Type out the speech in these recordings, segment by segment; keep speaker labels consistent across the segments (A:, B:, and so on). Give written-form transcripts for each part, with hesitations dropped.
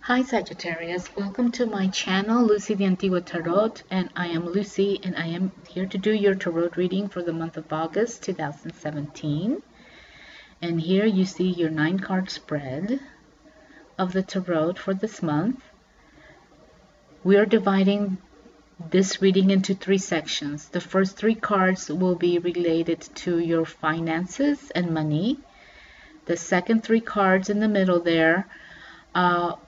A: Hi Sagittarius, welcome to my channel Lucy the Antigua Tarot, and I am Lucy and I am here to do your tarot reading for the month of August 2017. And here you see your 9-card spread of the tarot for this month. We are dividing this reading into 3 sections. The first 3 cards will be related to your finances and money. The second 3 cards in the middle there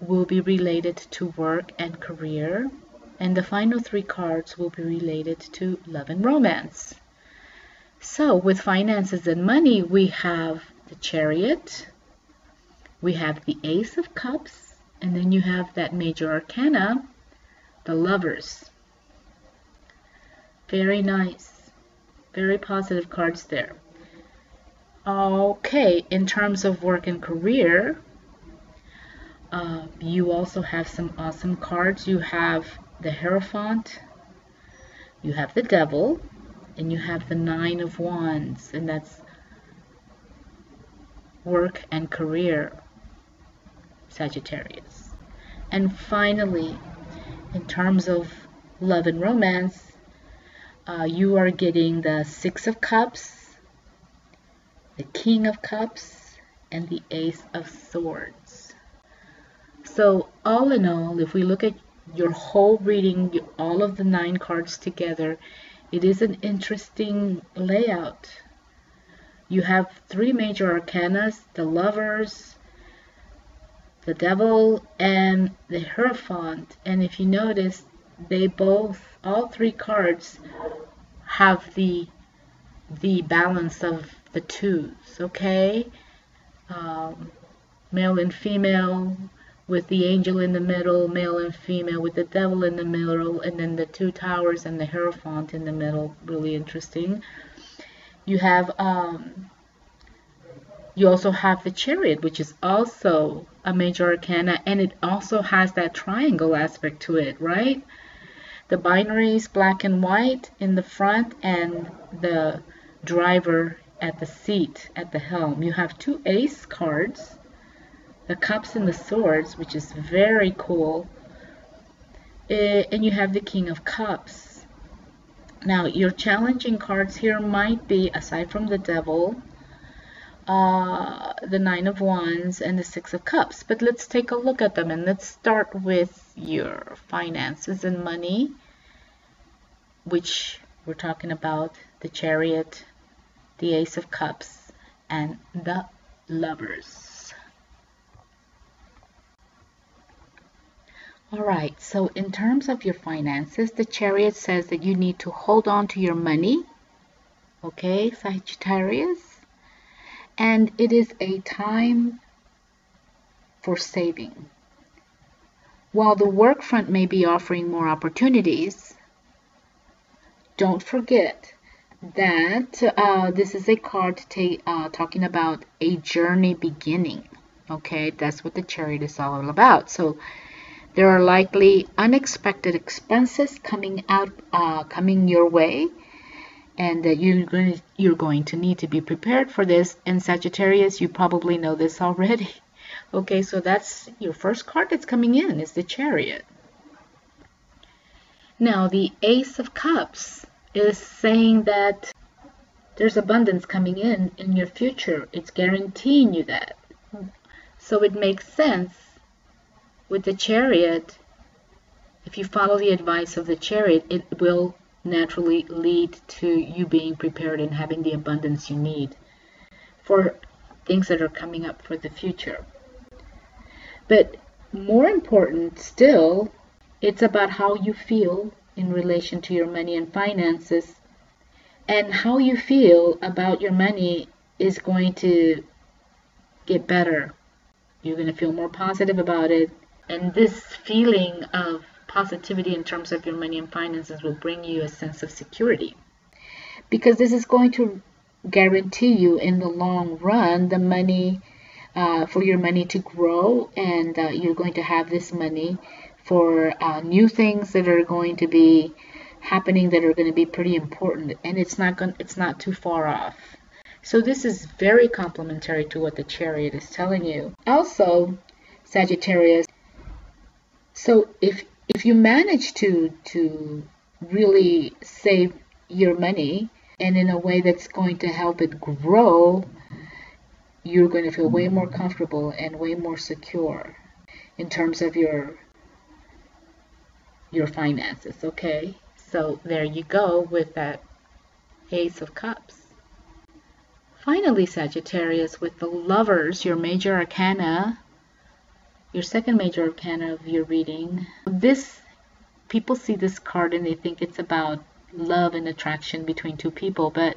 A: will be related to work and career, and the final 3 cards will be related to love and romance. So with finances and money, we have the Chariot, we have the Ace of Cups, and then you have that major arcana, the Lovers. Very nice, very positive cards there. Okay, in terms of work and career, you also have some awesome cards. You have the Hierophant, you have the Devil, and you have the 9 of Wands, and that's work and career, Sagittarius. And finally, in terms of love and romance, you are getting the 6 of Cups, the King of Cups, and the Ace of Swords. So all in all, if we look at your whole reading, all of the 9 cards together, it is an interesting layout. You have 3 major arcanas, the Lovers, the Devil, and the Hierophant. And if you notice, all 3 cards have the balance of the 2s, okay? Male and female, with the Angel in the middle, male and female, with the Devil in the middle, and then the 2 Towers and the Hierophant in the middle. Really interesting. You have you also have the Chariot, which is also a major arcana, and it also has that triangle aspect to it, right? The binaries, black and white in the front, and the driver at the seat, at the helm. You have 2 Ace cards, the Cups and the Swords, which is very cool, and you have the King of Cups. Now your challenging cards here might be, aside from the Devil, the 9 of Wands and the 6 of Cups, but let's take a look at them, and let's start with your finances and money, which we're talking about the Chariot, the Ace of Cups, and the Lovers. Alright, so in terms of your finances, the Chariot says that you need to hold on to your money, okay, Sagittarius, and it is a time for saving. While the work front may be offering more opportunities, don't forget that this is a card talking about a journey beginning, okay? That's what the Chariot is all about. So there are likely unexpected expenses coming your way, and you're going to need to be prepared for this. And Sagittarius, you probably know this already. Okay, so that's your first card that's coming in, is the Chariot. Now the Ace of Cups is saying that there's abundance coming in your future. It's guaranteeing you that. So it makes sense with the Chariot. If you follow the advice of the Chariot, it will naturally lead to you being prepared and having the abundance you need for things that are coming up for the future. But more important still, it's about how you feel in relation to your money and finances, and how you feel about your money is going to get better. You're going to feel more positive about it. And this feeling of positivity in terms of your money and finances will bring you a sense of security, because this is going to guarantee you in the long run the money, for your money to grow, and you're going to have this money for new things that are going to be happening, that are going to be pretty important, and it's not too far off. So this is very complementary to what the Chariot is telling you. Also, Sagittarius, So if you manage to really save your money, and in a way that's going to help it grow, you're going to feel way more comfortable and way more secure in terms of your finances. Okay, so there you go with that Ace of Cups. Finally, Sagittarius, with the Lovers, your major arcana, your second major arcana of your reading. People see this card and they think it's about love and attraction between two people, but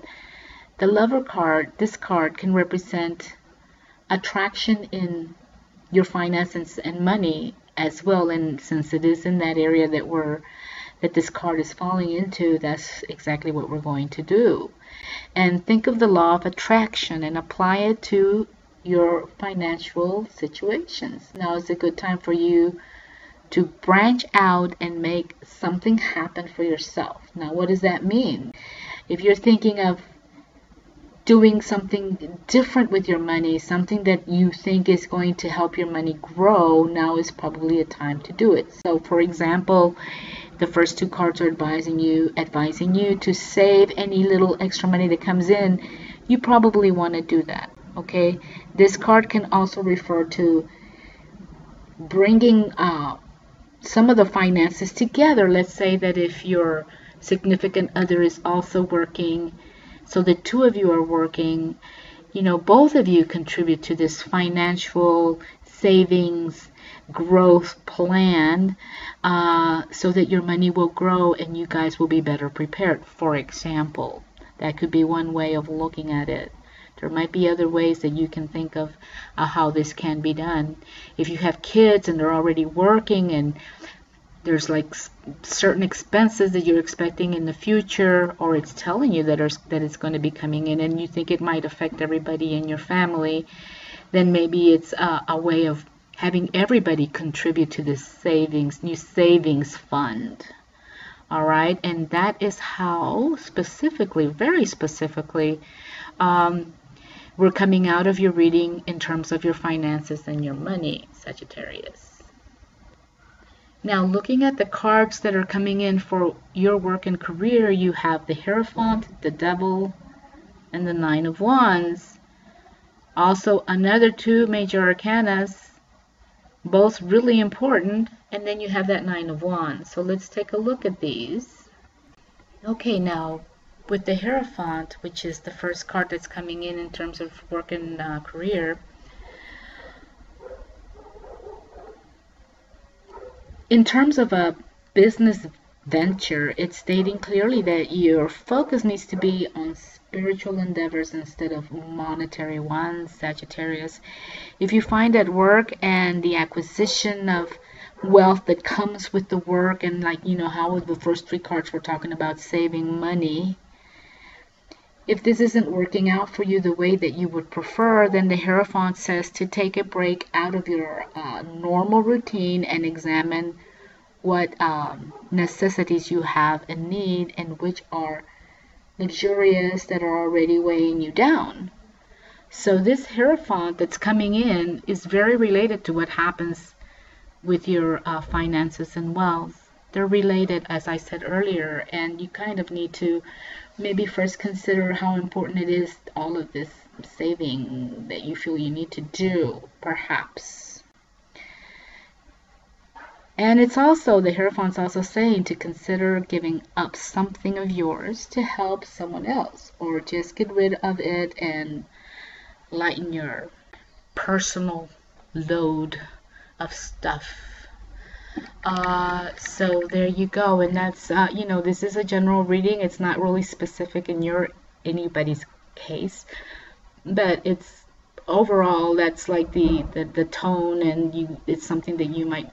A: the Lover card, this card can represent attraction in your finances and money as well. And since it is in that area that this card is falling into, that's exactly what we're going to do. And think of the law of attraction and apply it to your financial situations. Now is a good time for you to branch out and make something happen for yourself. Now, what does that mean? If you're thinking of doing something different with your money, something that you think is going to help your money grow, now is probably a time to do it. So, for example, the first two cards are advising you to save any little extra money that comes in. You probably want to do that. Okay, this card can also refer to bringing some of the finances together. Let's say that if your significant other is also working, so the two of you are working, both of you contribute to this financial savings growth plan, so that your money will grow and you guys will be better prepared. For example, that could be one way of looking at it. There might be other ways that you can think of how this can be done. If you have kids and they're already working and there's like certain expenses that you're expecting in the future, or it's telling you that it's going to be coming in and you think it might affect everybody in your family, then maybe it's a way of having everybody contribute to this new savings fund. All right, and that is how specifically, very specifically, we're coming out of your reading in terms of your finances and your money, Sagittarius. Now, looking at the cards that are coming in for your work and career, you have the Hierophant, the Devil, and the Nine of Wands. Also, another two major arcanas, both really important, and then you have that Nine of Wands. So let's take a look at these. Okay, now, with the Hierophant, which is the first card that's coming in terms of work and career, in terms of a business venture, it's stating clearly that your focus needs to be on spiritual endeavors instead of monetary ones, Sagittarius. If you find at work and the acquisition of wealth that comes with the work, and how the first three cards were talking about saving money, if this isn't working out for you the way that you would prefer, then the Hierophant says to take a break out of your normal routine and examine what necessities you have and need, and which are luxurious that are already weighing you down. So this Hierophant that's coming in is very related to what happens with your finances and wealth. They're related, as I said earlier, and you kind of need to maybe first consider how important it is, all of this saving that you feel you need to do, perhaps. And it's also, the Hierophant's also saying to consider giving up something of yours to help someone else, or just get rid of it and lighten your personal load of stuff. So there you go, and that's this is a general reading. It's not really specific in anybody's case, but it's overall that's like the tone, and it's something that you might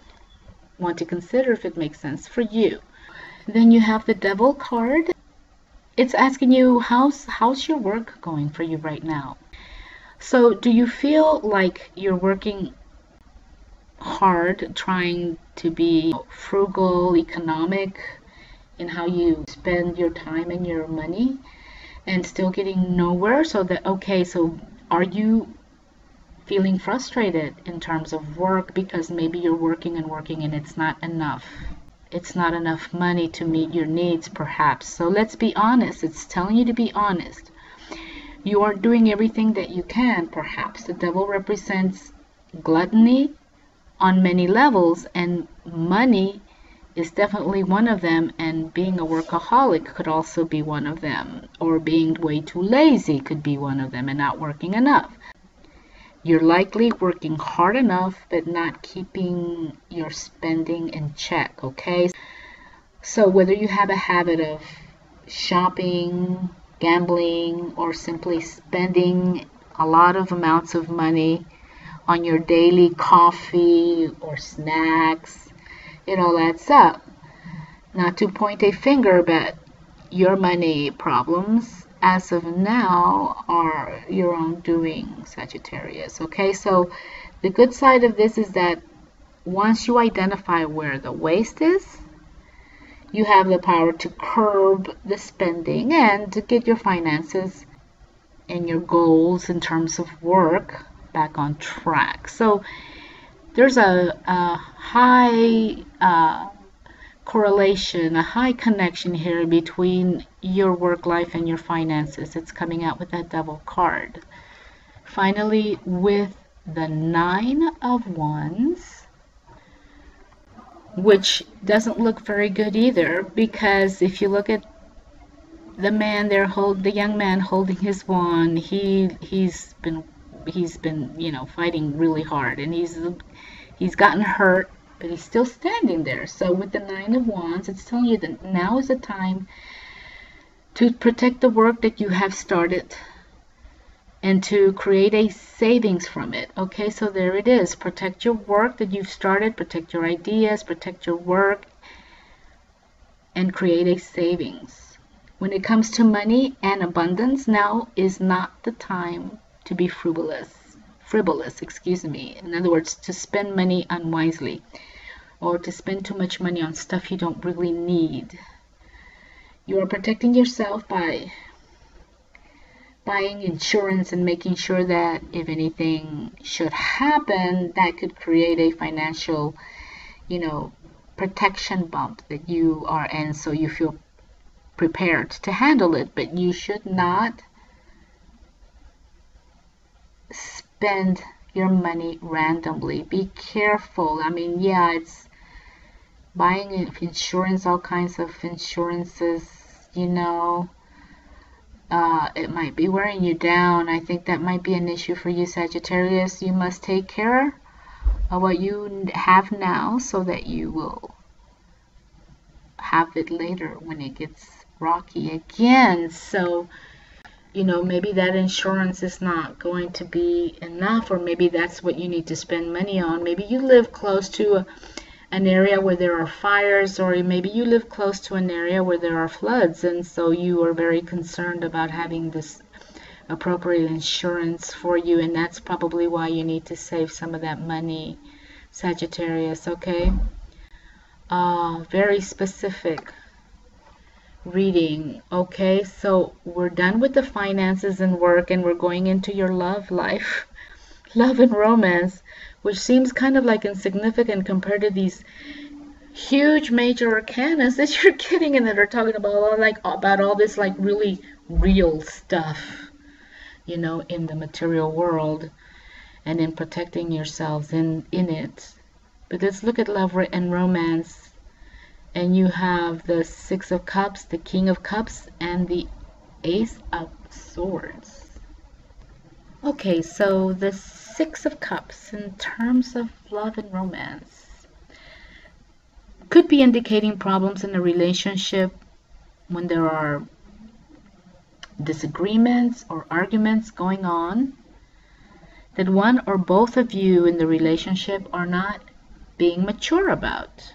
A: want to consider if it makes sense for you. Then you have the Devil card. It's asking you how's your work going for you right now. So do you feel like you're working hard trying to be frugal, economic in how you spend your time and your money, and still getting nowhere? So are you feeling frustrated in terms of work because maybe you're working and working and it's not enough. It's not enough money to meet your needs, perhaps. So let's be honest. It's telling you to be honest. You aren't doing everything that you can, perhaps. The devil represents gluttony on many levels, and money is definitely one of them, and being a workaholic could also be one of them, or being way too lazy could be one of them, and not working enough. You're likely working hard enough but not keeping your spending in check, okay? So whether you have a habit of shopping, gambling, or simply spending a lot of amounts of money on your daily coffee or snacks, it all adds up. Not to point a finger, but your money problems as of now are your own doing, Sagittarius. Okay, so the good side of this is that once you identify where the waste is, you have the power to curb the spending and to get your finances and your goals in terms of work back on track. So there's a high correlation, a high connection here between your work life and your finances. It's coming out with that Devil card. Finally, with the 9 of Wands, which doesn't look very good either, because if you look at the man there, the young man holding his wand, he's been fighting really hard, and he's gotten hurt, but he's still standing there. So with the 9 of Wands, it's telling you that now is the time to protect the work that you have started and to create a savings from it. Okay, so there it is. Protect your work that you've started, protect your ideas, protect your work, and create a savings. When it comes to money and abundance, now is not the time to be frivolous, in other words, to spend money unwisely or to spend too much money on stuff you don't really need. You are protecting yourself by buying insurance and making sure that if anything should happen, that could create a financial, protection bump that you are in, so you feel prepared to handle it. But you should not spend your money randomly. Be careful. It's buying insurance, all kinds of insurances, it might be wearing you down. I think that might be an issue for you, Sagittarius. You must take care of what you have now so that you will have it later when it gets rocky again. So maybe that insurance is not going to be enough, or maybe that's what you need to spend money on. Maybe you live close to an area where there are fires, or maybe you live close to an area where there are floods, and so you are very concerned about having this appropriate insurance for you, and that's probably why you need to save some of that money, Sagittarius. Okay, very specific reading. Okay, so we're done with the finances and work, and we're going into your love life, love and romance, which seems kind of like insignificant compared to these huge major arcanas that you're getting and that are talking about all this really real stuff, in the material world and in protecting yourselves in it. But let's look at love and romance. And you have the 6 of Cups, the King of Cups, and the Ace of Swords. Okay, so the 6 of Cups in terms of love and romance could be indicating problems in a relationship when there are disagreements or arguments going on that one or both of you in the relationship are not being mature about.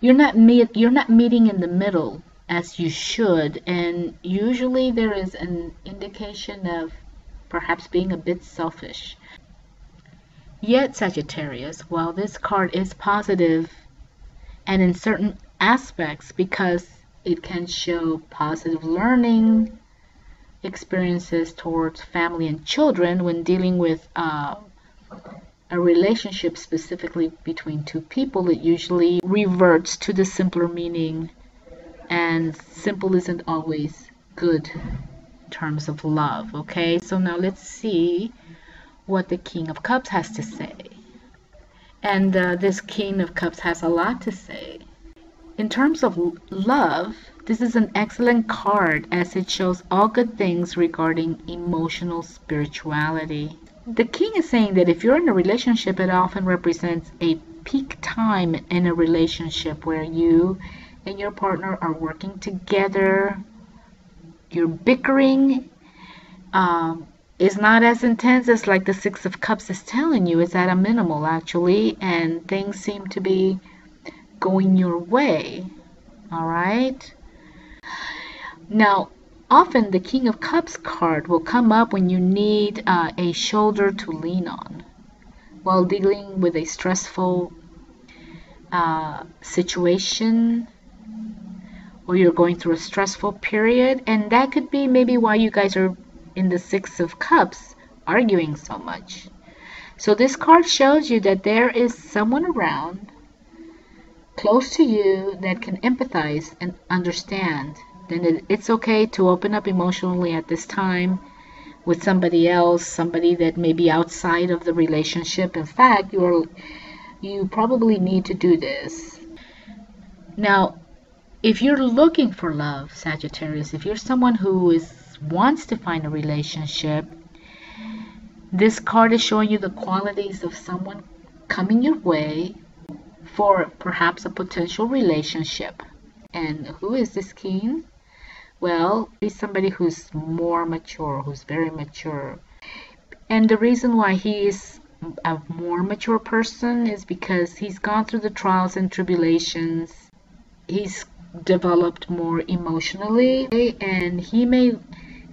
A: You're not meeting in the middle as you should, and usually there is an indication of perhaps being a bit selfish. Yet, Sagittarius, while this card is positive and in certain aspects, because it can show positive learning, experiences towards family and children when dealing with a relationship specifically between two people, it usually reverts to the simpler meaning, and simple isn't always good in terms of love. Okay, so now let's see what the King of Cups has to say. And this King of Cups has a lot to say. In terms of love, this is an excellent card as it shows all good things regarding emotional spirituality. The King is saying that if you're in a relationship, it often represents a peak time in a relationship where you and your partner are working together. Your bickering is not as intense as like the Six of Cups is telling you. It's at a minimal actually, and things seem to be going your way. All right. Now, often the King of Cups card will come up when you need a shoulder to lean on while dealing with a stressful situation, or you're going through a stressful period, and that could be maybe why you guys are in the Six of Cups arguing so much. So this card shows you that there is someone around close to you that can empathize and understand. Then it's okay to open up emotionally at this time with somebody else, somebody that may be outside of the relationship. In fact, you probably need to do this. Now, if you're looking for love, Sagittarius, if you're someone who wants to find a relationship, this card is showing you the qualities of someone coming your way for perhaps a potential relationship. And who is this King? Well, he's somebody who's more mature, who's very mature. And the reason why he is a more mature person is because he's gone through the trials and tribulations. He's developed more emotionally, and he may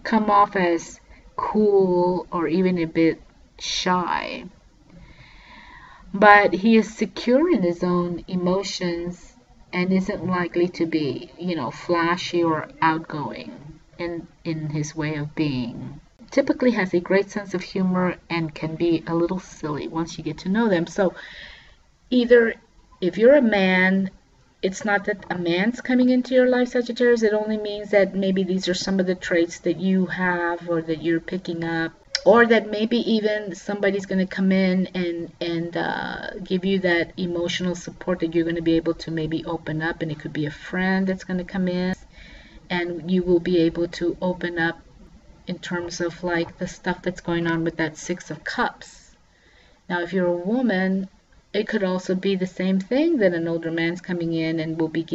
A: come off as cool or even a bit shy. But he is secure in his own emotions and isn't likely to be, flashy or outgoing in his way of being. Typically has a great sense of humor and can be a little silly once you get to know them. So either if you're a man, it's not that a man's coming into your life, Sagittarius. It only means that maybe these are some of the traits that you have or that you're picking up. Or that maybe even somebody's going to come in and give you that emotional support that you're going to be able to maybe open up. And it could be a friend that's going to come in, and you will be able to open up in terms of like the stuff that's going on with that Six of Cups. Now, if you're a woman, it could also be the same thing, that an older man's coming in and will be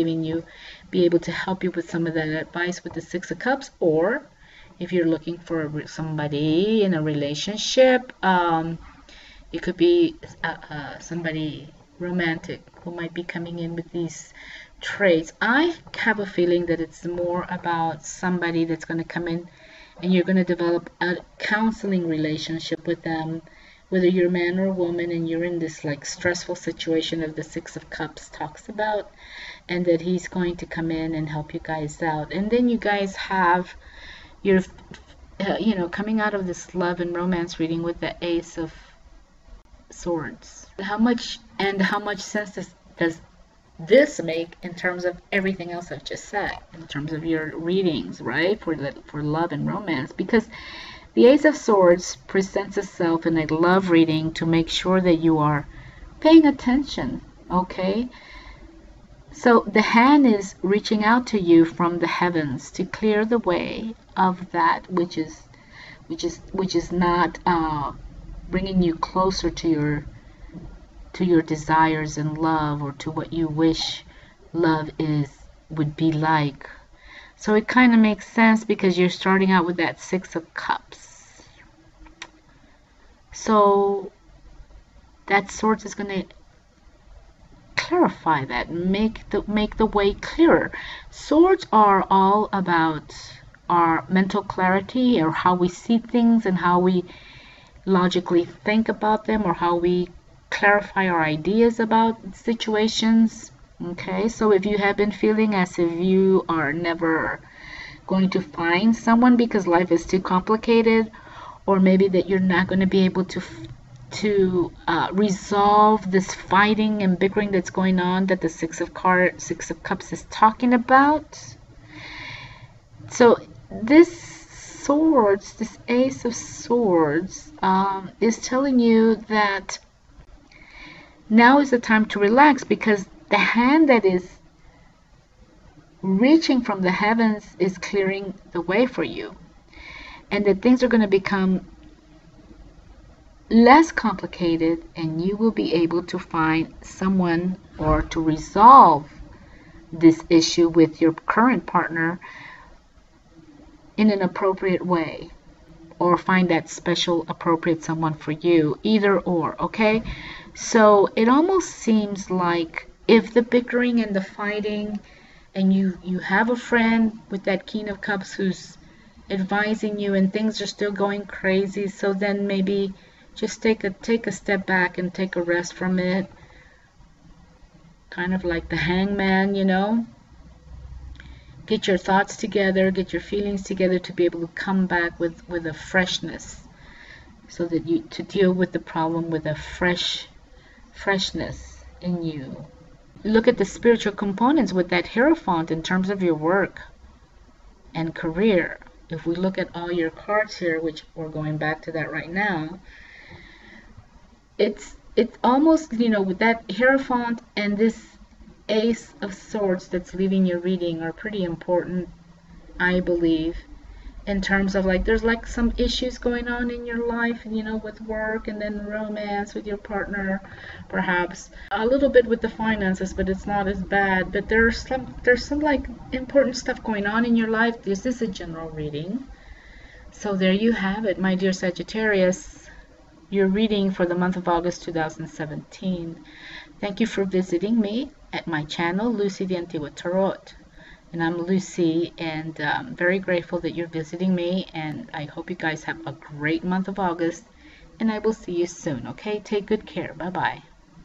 A: able to help you with some of that advice with the Six of Cups. Or if you're looking for somebody in a relationship, it could be somebody romantic who might be coming in with these traits. I have a feeling that it's more about somebody that's going to come in and you're going to develop a counseling relationship with them, whether you're a man or a woman, and you're in this like stressful situation of the Six of Cups talks about, and that he's going to come in and help you guys out. And then you guys have you're coming out of this love and romance reading with the Ace of Swords. How much sense does this make in terms of everything else I've just said, in terms of your readings, right, for love and romance? Because the Ace of Swords presents itself in a love reading to make sure that you are paying attention, okay? So the hand is reaching out to you from the heavens to clear the way of that which is not bringing you closer to your desires in love, or to what you wish love would be like. So it kind of makes sense because you're starting out with that Six of Cups. So that Swords is going to clarify that, make the way clearer. Swords are all about our mental clarity, or how we see things and how we logically think about them, or how we clarify our ideas about situations. Okay, so if you have been feeling as if you are never going to find someone because life is too complicated, or maybe that you're not going to be able to resolve this fighting and bickering that's going on that the Six of Cups is talking about. So this Swords, this Ace of Swords, is telling you that now is the time to relax, because the hand that is reaching from the heavens is clearing the way for you, and that things are going to become less complicated, and you will be able to find someone or to resolve this issue with your current partner in an appropriate way, or find that special appropriate someone for you, either or. Okay, so it almost seems like if the bickering and the fighting, and you have a friend with that King of Cups who's advising you and things are still going crazy, so then maybe just take a step back and take a rest from it, kind of like the Hangman, you know. Get your thoughts together, get your feelings together to be able to come back with a freshness, so that you to deal with the problem with a freshness in you. Look at the spiritual components with that Hierophant in terms of your work and career. If we look at all your cards here, which we're going back to that right now, it's almost, you know, with that Hierophant and this Ace of Swords that's leaving your reading are pretty important, I believe, in terms of like there's like some issues going on in your life, you know, with work, and then romance with your partner, perhaps a little bit with the finances, but it's not as bad. But there's some like important stuff going on in your life. This is a general reading, so there you have it, my dear Sagittarius, your reading for the month of August 2017. Thank you for visiting me at my channel, Lucy the Antigua Tarot. And I'm Lucy, and very grateful that you're visiting me, and I hope you guys have a great month of August, and I will see you soon. Okay, take good care. Bye bye.